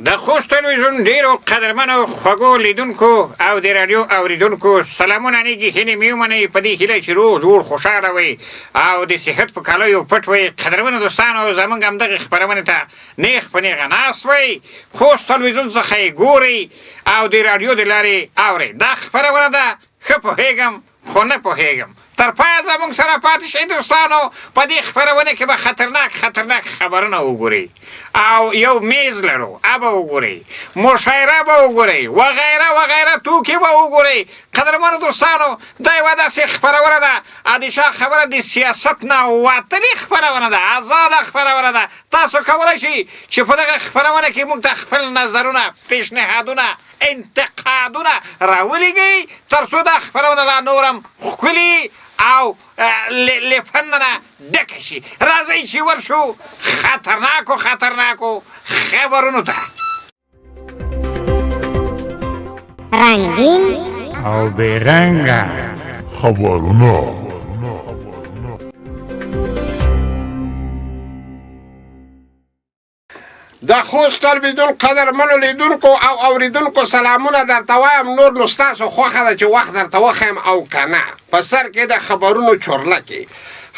د خوست تلویزیون ډیرو قدرمنو خوږو لیدونکو او د راډیو اوریدونکو سلامونه نیږي هیلې مې ومنئ په دې هیله چې روغ جوړ خوشحاله وئ او د صحت په کالیو پټ وئ. قدرمنو دوستانو زموږ همدغې خپرونې ته نیغ په نیغه ناست وئ، خوست تلویزیون څخه یې ګورئ او د راډیو د لارې اورئ. دا خپرونه ده ښه پوهېږم خو نه پوهېږم. تر پایه زموږ سره پاتې شئ دوستانو. په دې خپرونه کې به خطرناک خبرونه وګورئ او یو میز لرو هغه به وګورئ، مشاعره به وګورئ، وغیره توکي به وګورئ. قدرمنو دوستانو دا یوه داسې خپرونه ده ادیشه خبره د سیاست نه وتلې خپرونه ده، ازاده خپرونه ده. تاسو کولی شئ چې په دغه خپرونه کې موږ ته خپل نظرونه، پیشنهادونه، انتقادونه راولیږئ تر څو دا خپرونه لا نورم ښکلي او له فن نه ډکه شي. راځئ چې ورشو خطرناکو خبرونو ته. رنگین او بیرنگه خبرونه. د خوست تلویزیون قدرمنو لیدونکو او اوریدونکو سلامونه درته وایم. نور نو ستاسو خوښه ده چې وخت درته وښیم او که نه. په سر کې د خبرونو چورلکې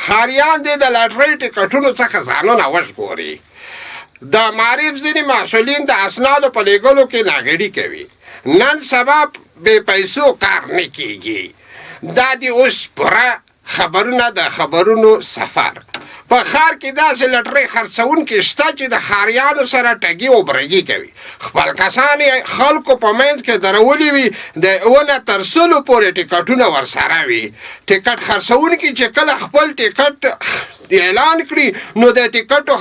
ښاریان دې د لاټرۍ ټکټونو څخه ځانونه وژغوري. د معارف ځینې مسؤلین د اسنادو په لیږلو کې ناغېړي کوي. نن سبا بې پیسو کار نه کیږي. دا دې اوس پوره خبرونه د خبرونو سفر. په ښار کې داسې لټرۍ خرڅونکي شته چې د ښاریانو سره ټګي او برګي کوي. خپل کسان یې خلکو په منځ کې درولي وي، د 1 تر 100 پورې ټکټونه ورسره وي. ټکټ خرڅونکي چې کله خپل ټکټ اعلان کړي نو د ټکټو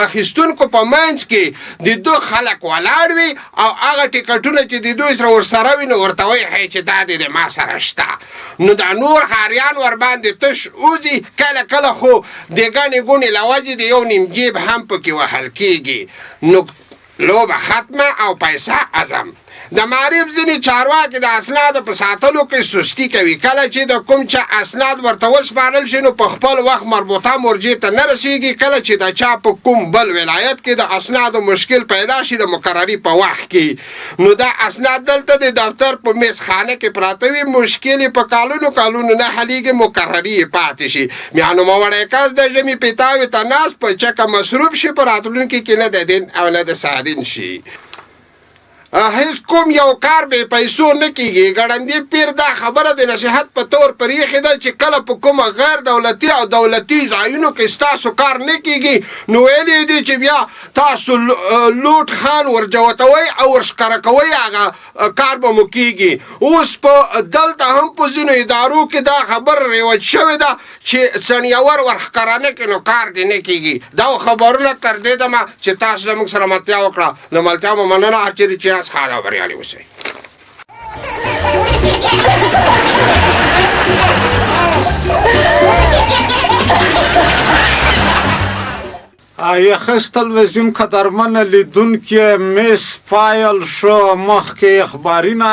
اخیستونکو په منځ کې د دو خلک ولاړ وي او هغه ټکټونه چې د دوی سره ورسره وي نو ورته وایي چې دا د ما سره شته. نو دا نور ښاریان ورباندې تش اوځي. کله خو د ګڼې ګوڼې له وجې د یو نیم جیب هم پکې وهل کېږي. نو لوبه ختمه او پیسه اعظم. د معارف ځینې چارواکي د اسنادو په ساتلو کې سستي کوي. کله چې د کوم چا اسناد ورته وسپارل شي نو په خپل وخت مربوطه مرجع ته نه رسیږي. کله چې د چا په کوم بل ولایت کې د اسنادو مشکل پیدا شي د مقرري په وخت کې نو دا اسناد دلته د دفتر په میزخانه کې پراته وي. مشکل په کالونو نه حلیږي، مقرري یې پاتې شي. بیا نوموړی کس د ژمي پیتاوي ته ناست په چکه مصروف شي، په راتلونکي کې نه د دین او نه د سادین شي. هیڅ کوم یو کار بې پیسو نه کیږي. ګړندي پیر دا خبره د نصیحت په طور پرېښې ده چې کله په کومه غیر دولتي او دولتي ځایونو کې ستاسو کار نه کیږي نو ویلې دي چې بیا تاسو لوټ خان ورجوتوئ او ورښکاره کوئ، هغه کار به مو کیږي. اوس په دلته هم په ځینو ادارو کې دا خبر رواج شوې ده چې څنیور ورښکاره نه کړي نو کار دې نه کیږي. دا خبرونه تر دې دمه چې تاسو زموږ سره ملتیا وکړه. له ملتیا مو مننه. چیرې چې خاله بریالي اوسئ. خوست تلویزیون قدرمن لیدونکي میس فایل شو مخکې اخبارونه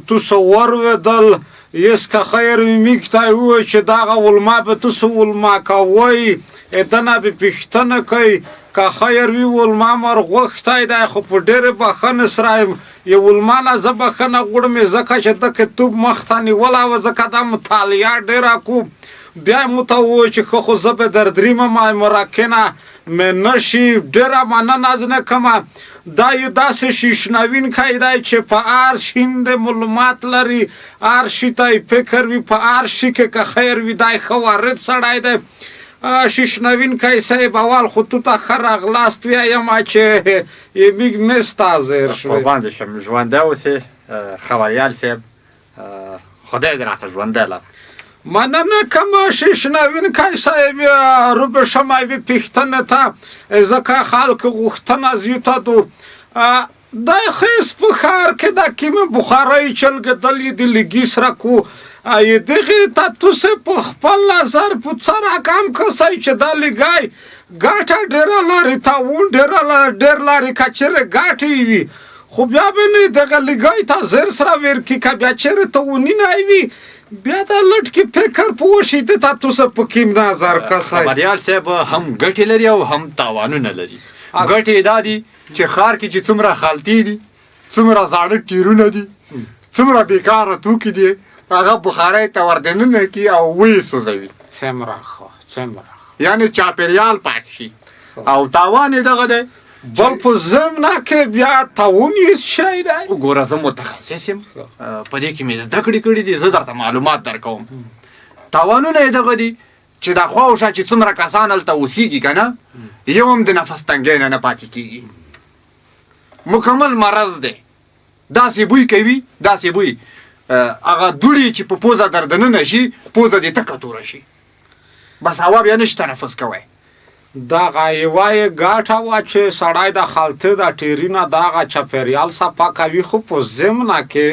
تاسو ورودل. یسکه خیر میکتای و چې دغه ولما به تاسو ولما کوئ دنه به پښتنه کوي که خیر وی ولما مر غوښتای دی خو په ډېرې بښنې سره یو ولما نه زه بښنه غواړم ځکه چې د کتاب مخته نیولی وه ځکه دا مطالعه ډېره کوم. بیا یې موته وویل چې ښه خو زه به در دریمه مراکنه مې نه شي. ډېره مننه از نه کومه. دا یو داسې شیشنوونکی دی چې په هر شي معلومات لري، هر شي ته یې فکر وي، په هر شي کې که خیر وي دی ښه وارد سړی دی. شیشنوونکی صاحب اول خو تو ته ښه راغلاست وایم چې موږ مس ته حاضر شوې. قربان دې شم. ژوندی اوسې خبریال صاحب، خدای دې راته ژوندی لره. مننه کومه شیشنوونکی صاحب. روبه شما وی پښتنه ته ځکه خلکو غوښتنه زیاته ده. دا خیس په ښار کې دا کومه بخارۍ چلګېدلې د لږي سره کو دغې ته تاسو په خپل نظر په څه رقم کسئ چې دا لږی ګټه ډېره لري، تاوان ډېر لري. که چېرې ګټې وي خو بیا به نه دغه لږی ته زر سره ورکړي. که بیا چېرې تاوانونه وي بیا دا لټ کې فکر په وشي د تا تاسو په کوم نظر کسئ. خبریال صاحب هم ګټې لري او هم تاوانونه لري. ګټې دا دي چې ښار کې چې څومره خالتي دي څومره زاړه ټیرونه دي څومره بیکاره توکي دي هغه بخارۍ ته ور دننه کړي او ویې سوځوي څومره یعنې چاپېریال پاک شي او تاوان یې دغه دی بل په ضمنه کې بیا تاوان یې شی دی وګوره زه متخصص یم په دې کې مې زده کړې کړي دي زه درته معلومات درکوم تاوانونه یې دغه دي چې دا خوا او شا چې څومره کسان هلته اوسېږي که نه یو هم د نفس تنګۍ نه پاتې کېږي مکمل مرض دی داسې بوی کوي داسې بوی هغه دوړې چې په پوزه در دننه شي پوزه دې تکه توره شي بس هوا بیا نشي تنفس کوی دغه یوه یې ګټه وه چې سړی د خلطې د ټیرینه دغه چاپېریال صفا کوي خو په ضمنه کې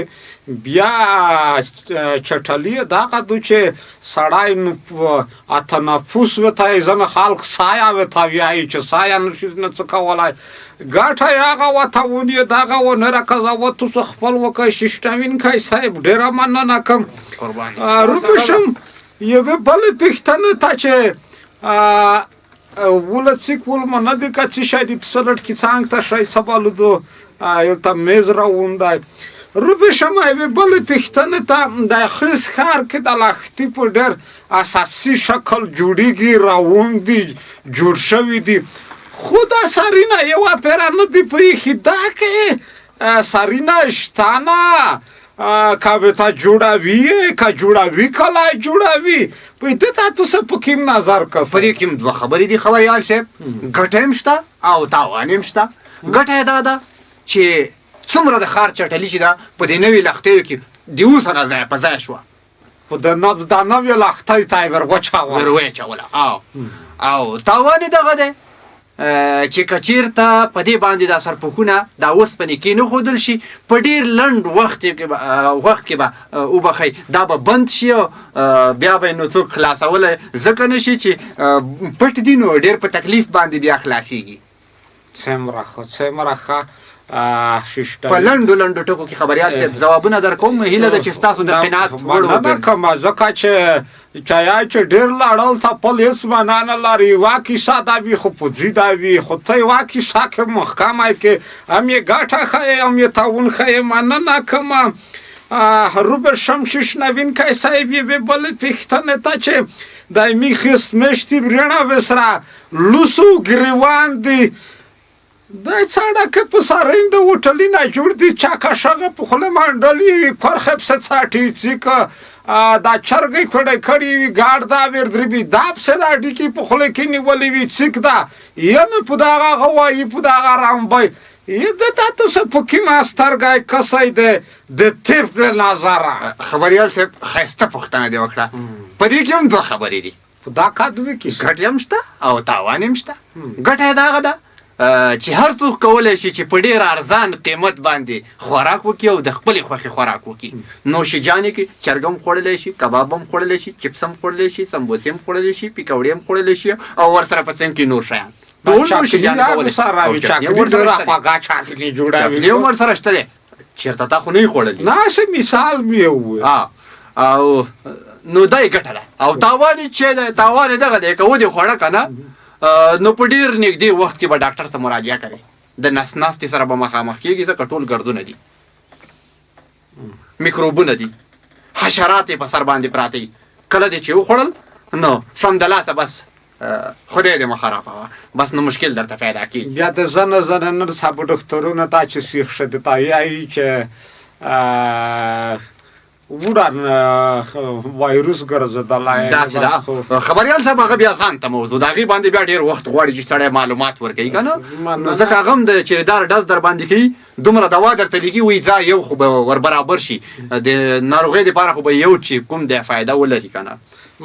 بیا چټلي دغه دو چې سړی تنفس وتهی ځینې خلک سایه ورته وایي چې سایه نشي نه څه کولی ګټه یې هغه وه تاوان یې دغه و نه راقضاوه تاسو خپل وکړئ ششتوینکی صاحب ډېره مننه کوم روبشم یوې بلې پوښتنې ته چې ولڅیک ولمنه دی که څه شی دي څه لټکي څنګ ته شی څه بالودو یلته میز راوندی روبشم یوې بلې پوښتنې ته د خوست ښار کې د لښتي په ډېر اساسي شکل جوړېږي راوند دي جوړ شوي دي خو دا سرینه یوه پیره نه دي پوهېږي دا کې سرینه شته نه که ورته جوړوي که جوړوي کله جوړوي په دې ته تاسو په کوم نظر کس په دې کې دوه خبرې دي خبریال صاحب ګټه هم شته او تاوان هم شته ګټه یې دا ده چې څومره د ښار چټلي چې ده په دې نوي لښتیو کې د اوس نه ځای په ځای شوه خو د نوې لښتۍ ته یې ور وچوله او تاوان یې دغه دی چې که چېرته په دې باندې دا سرپوښونه دا اوسپنې کېنښودل شي په ډېر لنډ وخت کې به وبښئ دا به بند شي او بیا به یې نو څوک خلاصولی ځکه نه شي چې پټ دي نو ډېر په تکلیف باندې بیا خلاصېږي څومره ښه په لنډو ټکو کې خبریال صاحب ځوابونه در کوم هیله ده چې ستاسو د قناعت وړ مننه کومه ځکه چې چایا چې ډېر لاړل تپل هېڅ معنا نه لري یوه کیسه دا وي خو پوځي دا وي خو ته یوه کیسه کې محکمه کې هم یې ګټه ښیې هم یې تاوان ښیې مننه کومه روبرت شمشیش نوینکی صاحب یوې بلې پوښتنې ته چې د میخست میاشتې وریړه وسره لوسو ګریوان دي دا سړک په سارین د هوټلي نه جوړ دي چاکشغه په خوله منډلي وي کرخه پسه څاټي څیک دا چرګې کړی کړي وي ګاډ دا ور دربي دا پسه دا ډیکی په خوله کې نیولې وي څیک دا ینه په دغه غوایي په دغه رامبای یې د تاسو په کې ماسترګای کسای ده د تیپ د نظره خبریال صاحب خسته پښتنه دی وکړه په دې کې هم دوه خبرې دي دا کادوي کې ګټه هم شته او تاوان هم شته ګټه دغه ده چې هر څوک کولی شي چې په ډېر ارزان قیمت باندې خوراک وکړي او د خپلې خوښې خوراک وکړي نوشجانې کې چرګ هم خوړلی شي کباب هم خوړلی شي چپس هم خوړلی شي سمبوسې هم خوړلی شي پیکوړې هم خوړلی شي او ورسره په څنګ کې نور شیان چاکلي هم ورسره شته دی چېرته تا خو نه یې خوړلي ناسې مثال مې وویل او نو دا یې ګټه ده او تاوان یې چې دی تاوان یې دغه دی که ودې خوړه که نه نو په ډېر نږدې وخت کې به ډاکټر ته مراجعه کوي د نس ناستې سره به مخامخ کېږي ځکه ټول ګردونه دي میکروبونه دي حشرات یې په سر باندې پراته دي کله دې چې وخوړل نو سمدلاسه بس خدای دې مه خرابوه بس نو مشکل درته پیدا کېږي بیا د زنه نرسه په ډاکټرونه ته چې سیخ شه د ته یایي چې وډان وایروس ګرځېدلی داسې ده خبریال صاحب هغه بیا ځان ته موضوع د هغې باندې بیا ډېر وخت غواړي چې سړی معلومات ورکوي که نه نو ځکه هغه هم د چریدار ډز در باندې کوي دومره دوا درته لیکي وایي ځه یو خو به ور برابر شي د ناروغۍ دپاره خو به یو چې کوم دی فایده ولري که نه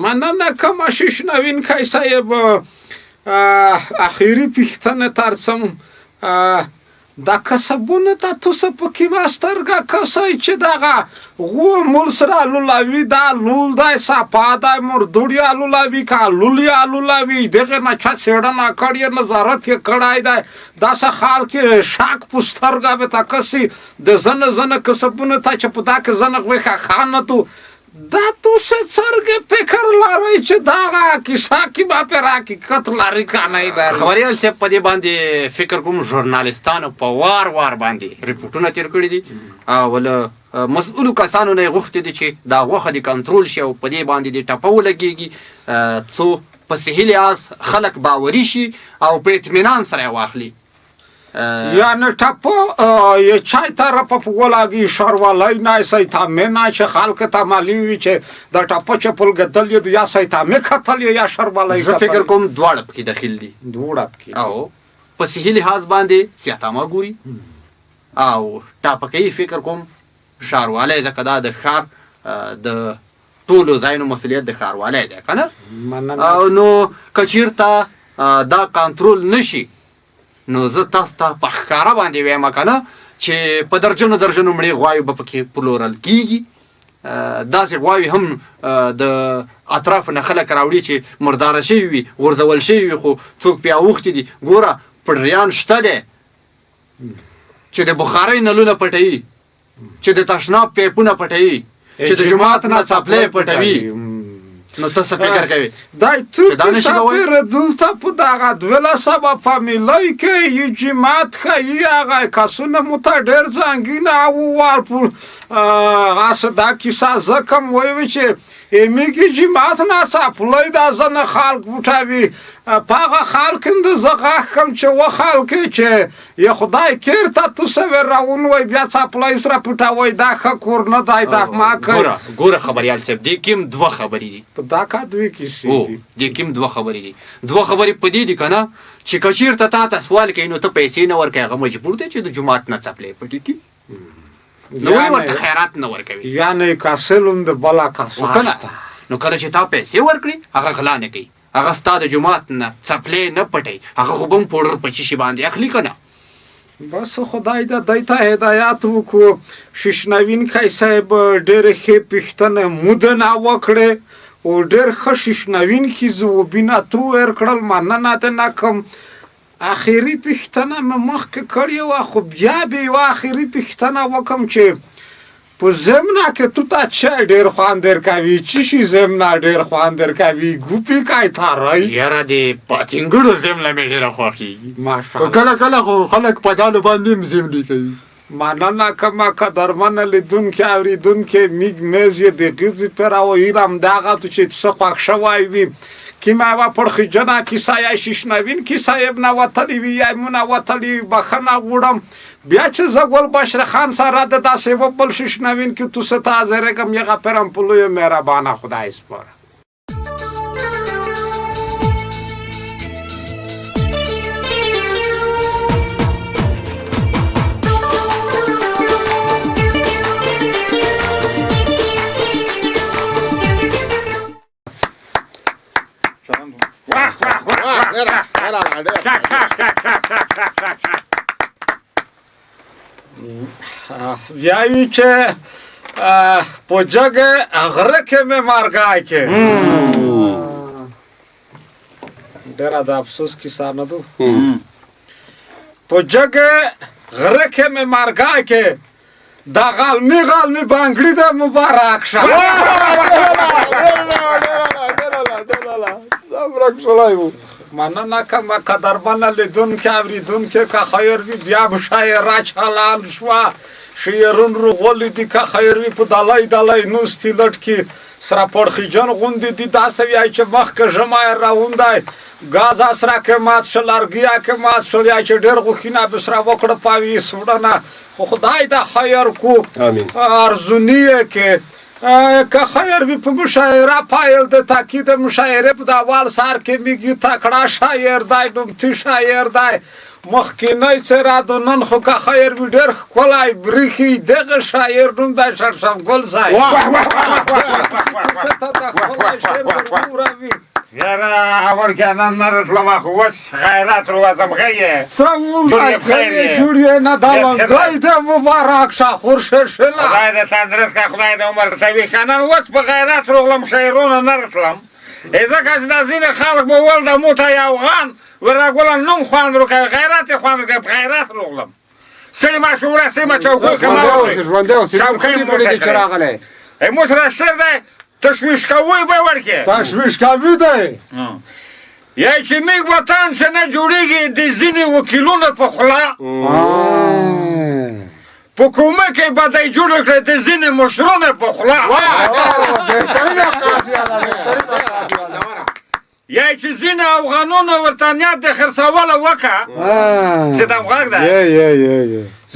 مننه کومه شیش نوینکی صاحب اخري پوښتنه ترڅم دا کسبونه ته تاسو په کې ماسترګه کسای چې دغه غو مول سره لولوي دا لول دا صفا دا مردوړي لولوي کا لولي لولوي دغه نه چا سړنه کړی نظارت یې کړای دا داسه حال کې شاک پسترګه به تا کسي د زنه کسبونه ته چې په دا کې زنه غوښه خانه تو دا تاسو څرګه فکر لرئ چې دغه کیسه کې به پر حقیقت لري که نه لري؟ خبریال صاحب په دې باندې فکر کوم ژورنالستانو په وار باندې ریپورټونه تیر کړي دي او له مسؤلو کسانو نه یې غوښتي دي چې دا غوښه دې کنټرول شي او په دې باندې دې ټپه ولګېږي څو په صحي لحاظ خلک باوري شي او په اطمینان سره یې واخلي. یعنی ټپه یه چای طرفه په ولګي ښاروالۍ نه سیتامې نه چې خلکو ته معلوم وي چې د ټپه چپل ګټل یې یا سیتامې کتل یا ښاروالۍ زه فکر کوم دواړه پکې دخیل دي. دواړه پکې او په صحي لحاظ باندې سیاتامه ګوري او ټاپکۍ فکر کوم ښاروالۍ ځکه دا د ښار د ټولو ځایونو مسؤلیت د ښاروالۍ دی که نه؟ او نو که چېرته دا کنټرول نشي نو زه تاسو ته په ښکاره باندې وایم که نه چې په درجنو مړې غواوې به پکې پلورل کېږي. داسې غواوې هم د اطرافو نه خلک راوړي چې مرداره شوي وي غورځول شوي وي خو څوک پرې اوښتي دي. ګوره پډریان شته دی چې د بخارۍ نلونه پټوي، چې د تشناب پیپونه پټوي، چې د جومات نه څپلۍ پټوي. نو ته څه فکر کوې؟ دا څوک سفر دلته په دغه 12 فامیلۍ کې یو جماعت ښایي هغه کسونه مو ته ډېر زنګینه ووال هسې دا کیسه زه کوم ویوي چې میگی جماعت ناڅاپلی دا زنه خلق بوټوي په هغه خلق اندازه غږ کړم چې و خلقې چې یا خدای کېرته تو سوې راونوئ بیا څاپلی سره پټوئ دا ښه کور نه دی دا ما کوي. ګوره خبریال صاحب دې کې هم دوه خبرې دي. په دا کا دوې کیسې دي. دې کې هم دوه خبرې دي. دوه خبرې په دې دي که نه چې که چېرته تا ته سوال کوي نو ته پیسې نه ورکوې هغه مجبور دی چې د جومات نه څپلۍ پټې کړي. نو ولې ورته خیرات نه ورکوي؟ یعنې کاسل هم د بله کاسه شته. نو کله چې تا پیسې ورکړي هغه غلا نه کوي، هغه ستا د جومات نه څپلۍ نه پټوي، هغه خو به هم پوډر په چیشي باندې اخلي که نه. بس خدای د دی ته هدایت وکړو. ششنوینکی صاحب ډېرې ښې پوښتنې مودنه وکړې او ډېر ښه ششنوینکي ځوابونه تو ورکړل، مننه دې نه کوم. آخري پوښتنه مې مخکې کړې وه خو بیا به یوه آخري پوښتنه وکړم چې په زمنه کې تو ته چای ډېر خوند درکوي؟ چی شي زمنه ډېر خوند درکوي؟ ګوپي کای تاری؟ یاره د پاتینګړو زمنه مې ډېره خوښېږي. ماشاءالله. کله کله خو خلک په دالو باندې هم زمنې کوي. مننه کومه قدرمنه لیدونکي اورېدونکي میږ میز یې د غځې پرهویي همدغه تو چې څه خوښ شوی وي کیمه یوه پړخیجنه کیسه یا ششنوینکي صاحب نه وتلې وي یا مو نه وتلې وي بښنه غواړم. بیا چې زه ګلبشر خان سره د داسې یوه بل ششنوینکي تو څه ته حاضرېږم یغه پرم په لویه مهربانه خدای سپاره. ویایي چې په جګه غره کې مې مارګای کې ډېره د افسوس کیسه نه ده. په جګه غره کې مې مارګای کې دا غالمي بانګړي د مبارک شه. مننه کومه قدرمنه لیدونکي اورېدونکي که خیر وي بیا به شاعره چالان شوه شعرون روغلي دي که خیر وي په دلی نوستي لټکي سره پړخیجن غوندې دي داسې وایي چې مخکې ژمی راوندی ګازه سره کې مات شو لرګیه کې مات شول یا چې ډېر غوښینه به سره وکړه پاوي سوړنه خو خدای د خیر کو ارزونی یې کې که خیر وي په مشاعره پایل د تاکید مشاعره په د اول سر کې میږي تکړه شاعر دی نومتي شاعر دی مخکینی څېره د نن خو که خیر وي ډېر ښکلی بریښي دغه شاعر نوم دی شړشمګل صاحب. یاره اول که نن نرسلم خو اوس غیرت رو ازم غیه څه وایي جوړ یې نه دا لنګی دی مبارک شه خورششله خدای دې تندرست که خدای دې عمر طویل که نن اوس په غیرت روغلم شعرونه نرسلم ځکه چې دا ځینې خلک به ول د مو ته یو غان ورګوله نوم خوند رو کوي غیرت یې خوند رو کوي په غیرت روغلم سړي مشهوره سیمه چوکۍ که ما ژوندی اوسې ډېر ښکلي کړي دي چې راغلی اموس را شر دی تشویش کوی به ورکې تشویش کوي دی یا چې میږ وطن چې نه جوړېږي د ځینې وکیلونو په خوله په کومه کې به دی جوړ کړی د ځینې مشرونو په خوله یا چې ځینې افغانونو ورته نیت د خرڅولو وکړه چې دا غږ دی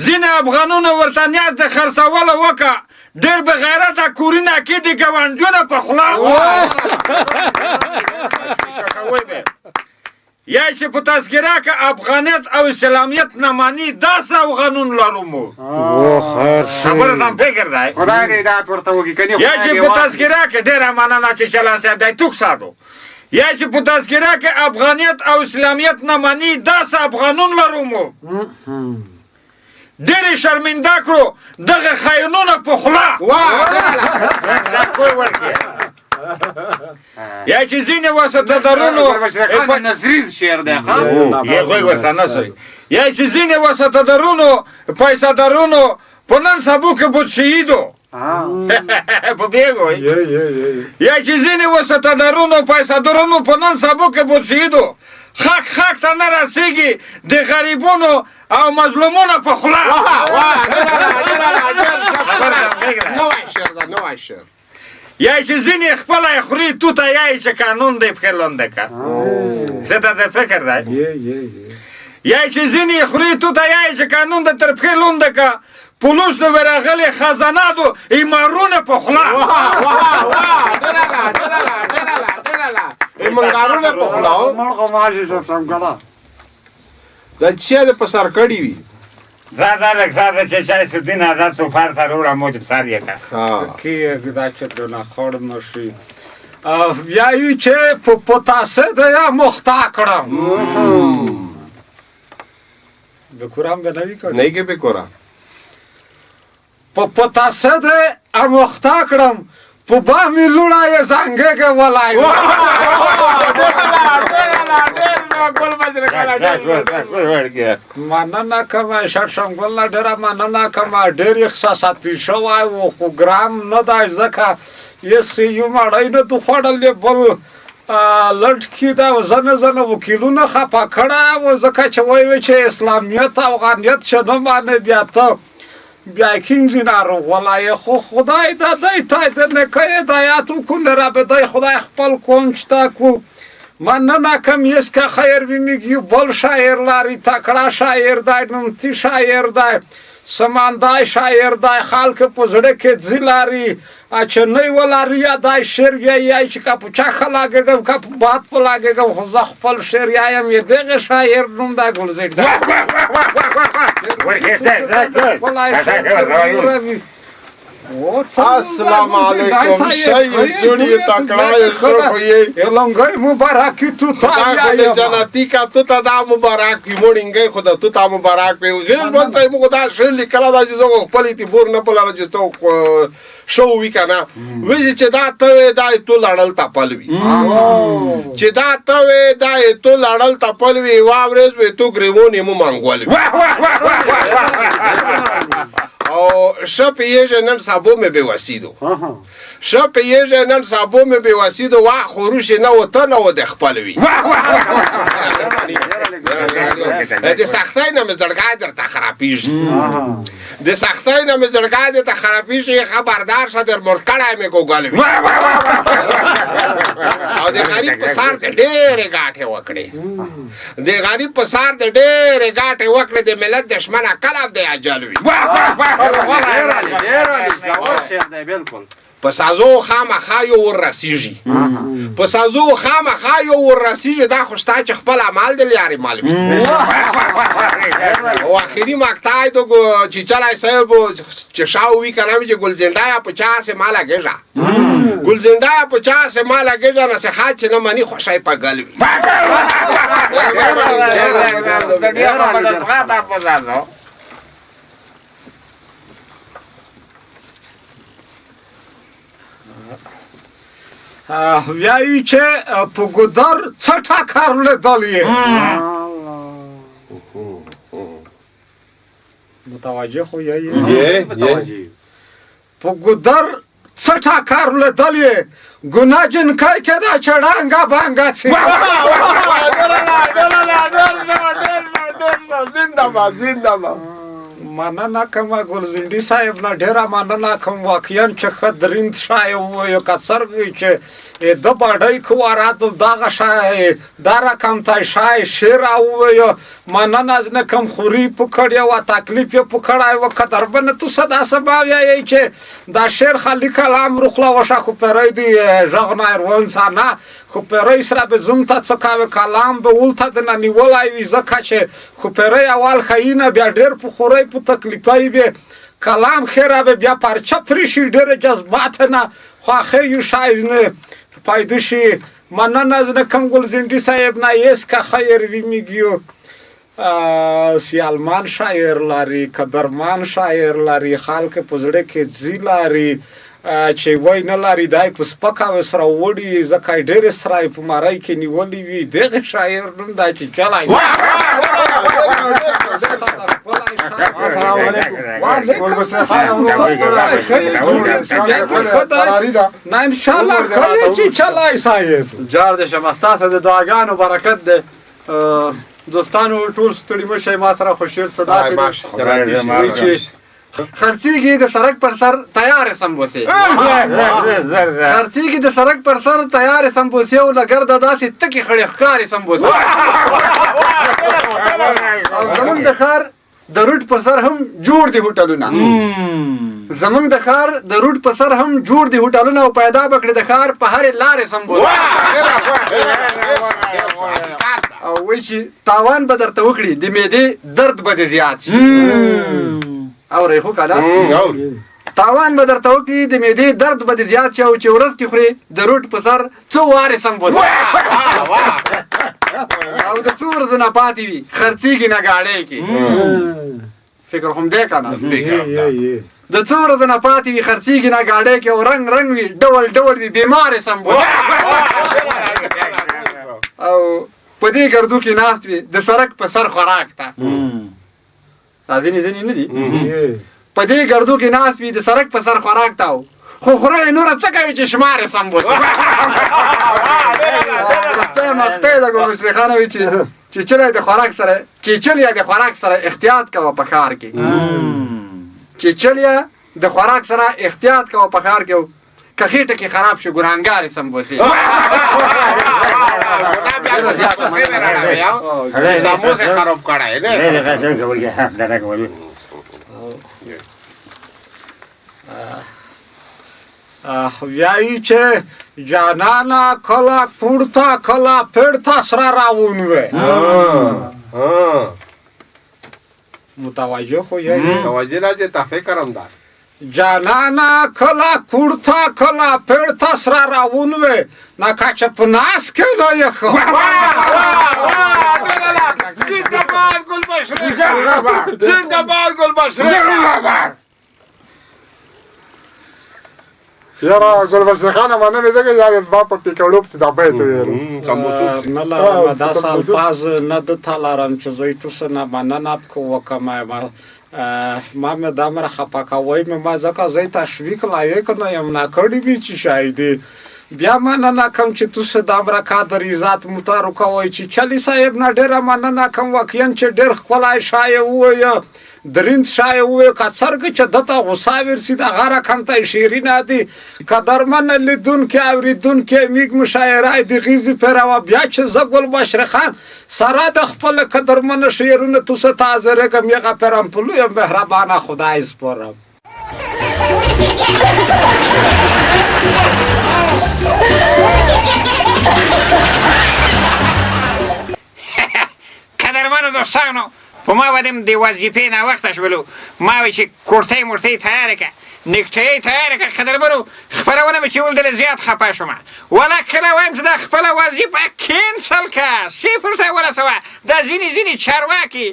ځینې افغانونو ورته نیت د خرڅولو وکړه ډېر به غیرته کورونه کې د ګاونډیانو په خوله یا چې په تذکره کې افغانیت او اسلامیت نه مانی داسې افغانون لرو مو خبره ته فکر دی خدای دې هدایت ورته وکړي که نه یا چې په تذکره کې ډېره مننه چې چلان صاحب دی توک ساتو یا چې په تذکره کې افغانیت او اسلامیت نه مانی داسې افغانون لرو مو ډېرې شرمنده کړو دغه خاینونه په خوله یا چې ځینې وسطهدارونو نظریز شعر دی یا چې ځینې وسطهدارونو پیسهدارونو په نن سبو کې بود شهیدو په بیګو یا چې ځینې وسطهدارونو پیسهدارونو په نن سبو کې بود شهیدو خاک ته نه رسېږي د غریبونو او مظلومونو په خوله یا چې ځینې خپله یې خوري توته یا یې چې قانون دی پښې لونده که څه ته د فکر دی یا چې ځینې یې خوري توته یا یې چې قانون دی تر پښې لونده که پولوس نو ورغلې خزاناتو ایمارونه په خوله ایماندارونه په خوله دا چیا د په سر کړي وي دا لږ زاده چې چای سودینه دا توفار ته روړه موج په سر یې که کې دا چتونه خړ نشي وایي چې په پتاسه د یا مخته کړم به کورام به نوی کړم نه کې به کورا په پتاسه د مخته کړم په با می لوړه یې زنګه کې ولای مننه کوم شړشم ګل ډېره مننه کوم ډېر احساساتي شوی و خو ګرام نه دی ځکه یس یو مړی نه تو خوړلې بل لټکي دا زنه وکیلونه خپه کړه و ځکه چې وایي چې اسلامیت افغانیت چې نه مانې بیا ته بیا کینګ ناروغ ولای خو خدای دا دی تای د نکای دایات کو لرا به دی خدای خپل کونچتا کو مننه کم یس که خیر ویمیږي بل شاعر لري تکړه شاعر دی نومتی شاعر دی سماندای شاعر دی خلک په زړه کې ځلاري اچنۍ ولاري یا دای شعر یا چې کا په چا خلاګم کا په باد په لاګم خو زه خپل شعر یم یې دغه شاعر نوم دا ګلزید السلام علیکم سید جوړی تکړه یې لنګای مبارک تو خدای دې جنتی کا تو ته دا مبارک موړینګي خدا تو ته مبارک وي غیر مونته موږ دا شعر لیکلا دا چې زه خپل تی بور نه پلا راځو شو وی کنه وی چې دا ته دا تو لړل تپلوي چې دا ته دا تو لړل تپلوي واورز وی تو ګریمونی مو مانګول او شپ یې نن سبو مې به وسیدو شپ یې نن سبو مې به وسیدو وا خروش نه وته نه و د خپلوي د سختای نه مې زړګای درته خرابېږي د سختای نه مې زړګای درته خرابېږي خبردار شه در مرکړای مې ګوګل وي او د غریب په سر د ډېرې ګاټې وکړې د غریب په سر د ډېرې ګاټې وکړې د ملت دشمن کلب دی اجل وي په سازو خامخا یو ورسیږي په سازو خامخا یو ورسیږي دا خو شته چې خپل عمل دی لري معلوم او اخري مقطع دو چې چلای صاحب چې شاووي کنه چې ګلزنده 50 مالا گیجا ګلزنده 50 مالا گیجا نه څه خاص نه مانی خوشای په ګلوي وایي چې په ګودر څټه کار لیدل یې متوجه خو یې په ګودر څه ټاکر لیدل یې ګناه جنکۍ کې دا چړانګه بانګه څي زنده‌باد زنده‌باد مننه کوم ګلزنډي صاحب نه ډېره مننه کوم واقعا چې ښه درند شای ووایو که څرګي چې د بډۍ کواراتو دغه شای دا رقم ته شای شعر ووایو مننه از نه کوم خوري پکړی و تکلیف یې پکړای و قدربن تو صدا سبا یې چې دا شعر خالی کلام رخلا وشه خو پرې دی ژغنا روان سانا خو پرې سره به زوم ته څه کاوه کلام به ولته د نه نیولای وي ځکه چې خو پرې اول خاینه بیا ډېر په خوري په تکلیفای وي کلام خیره به بیا پرچه پرشي ډېر جذبات نه خو اخر یو شای نه پایده شي مننه از نه کوم ګلزنډي صاحب نه یس که خیر وي میګیو سیالمان شاعر لري قدرمان شاعر لري خلک په زړه کې ځي لري چې وای نه لري دای په سپکا سره وړي ځکه ډېر سره په مارای کې نیولې وي دغه شاعر نوم دا چې چلای نه ان شاء الله خیر چې چلای صاحب جار دې شمستا سره د دعاګانو برکت دې دوستانو ټول ستړي مشه ما سره خوشیر صدا چې خرڅيږي د سړک پر سر تیار سمبوسه خرڅيږي د سړک پر سر تیار سمبوسه او لګر د داسې تکي خړې ښکارې سمبوسه او زمونږ د ښار د روټ پر سر هم جوړ دي هوټلونه زمونږ د ښار د روټ پر سر هم جوړ دي هوټلونه او پیدا بکړي د ښار په هرې لارې سمبوسه او وایي چې تاوان به درته وکړي د معدې درد به دې زیات شي اورې خو کله تاوان به درته وکړي د معدې درد به دې زیات شي او چې ورځ کې خورې د روټ په سر څو وارې سمبوسه او د څو ورځو نه پاتې وي خرڅېږي نه ګاډۍ کې فکر هم دی که نه د څو ورځو نه پاتې وي خرڅېږي نه ګاډۍ کې او رنګ رنګ وي ډول ډول وي بیمارې سمبوسه او په دې ګردو کې ناست وي د سړک په سر خوراک ته دا ځینې ځینې نه دي په دې ګردو کې ناست وي د سړک په سر خوراک ته خو خوره نوره څه کوي چې شمار یې سمبوسه مقطع د ګلمشري خانه وي چې چلی د خوراک سره چیچلیا د خوراک سره احتیاط کوه په ښار کې چیچلیا د خوراک سره احتیاط کوه په ښار کې که خېټه کې خراب شي ګرانګارې سمبوسې سموسه خراب کړای نه ویایي چې جانانا کله پورته کله پړته سره راونوې متوجه خو یې متوجه نه چې ته فکرم ده جانانا کله پورته کله پړته سره راونوې نه کاچه په ناس کې نه یې خو زنده‌باد ګلبشري زنده‌باد ګلبشري یاره ګلبشري خانه مننه دغه یاد ما په ټیکړوب ته دا بیت ویل نه لرم دا الفاظ نه د تلارم چې زوی تاسو نه مننه وکم ما مې دا مر خپکوي مې ما ځکه زوی تشویق لایق نه یم نه کړی به چې شاید بیا مننه کوم چې تاسو د امریکا د ریاضت متارو کوي چې چلی صاحب نه ډېر مننه کوم واقعا چې ډېر خپلای شای وایي درند شای وایي که څرګه چې دته غوسه ورسي د غره کم ته شیرینه دي قدرمن لیدونکي اورېدونکي میږ مشاعره د غیزې پیروا بیا چې زه ګلبشري خان سره د خپل قدرمن شعرونه تاسو ته حاضرېږم یغه پیرم په لویه مهربانه خدای سپارم قدرمنو دوستانو په ما ودیم د وظیفې ناوخته شولو ما وایي چې کورتۍ مورتۍ تیاره کړه نکټې تیاره کړه قدرمنو خپرونه مې چې ولدله زیات خفه شومه ولا کله وایم چې دا خپله وظیفه کینسل کړه صفر ته یې ورسوه دا ځینې چارواکي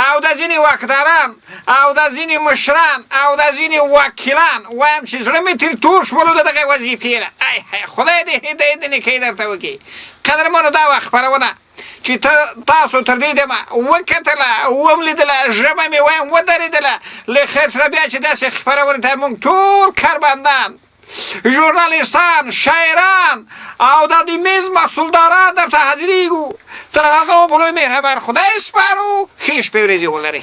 او دا ځینې واکداران او دا ځینې مشران او دا ځینې وکیلان وایم چې زړه مې ترې تور شولو د دغې وظیفې نه خدای دې هدایت د نیکۍ درته وکړي قدرمنو دا وه خپرونه چې تاسو تر دې دمه وکتله وملیدله ژبه مې وایم ودرېدله له خیر سره بیا چې داسې خپرونې ته موږ ټول کارمندان ژورنالیستان، شاعران او د دې میز محصولداران درته حاضرېږو. تر هغه په لوی مهربان خدای سپارو. ښې شپې ورځې ولرئ.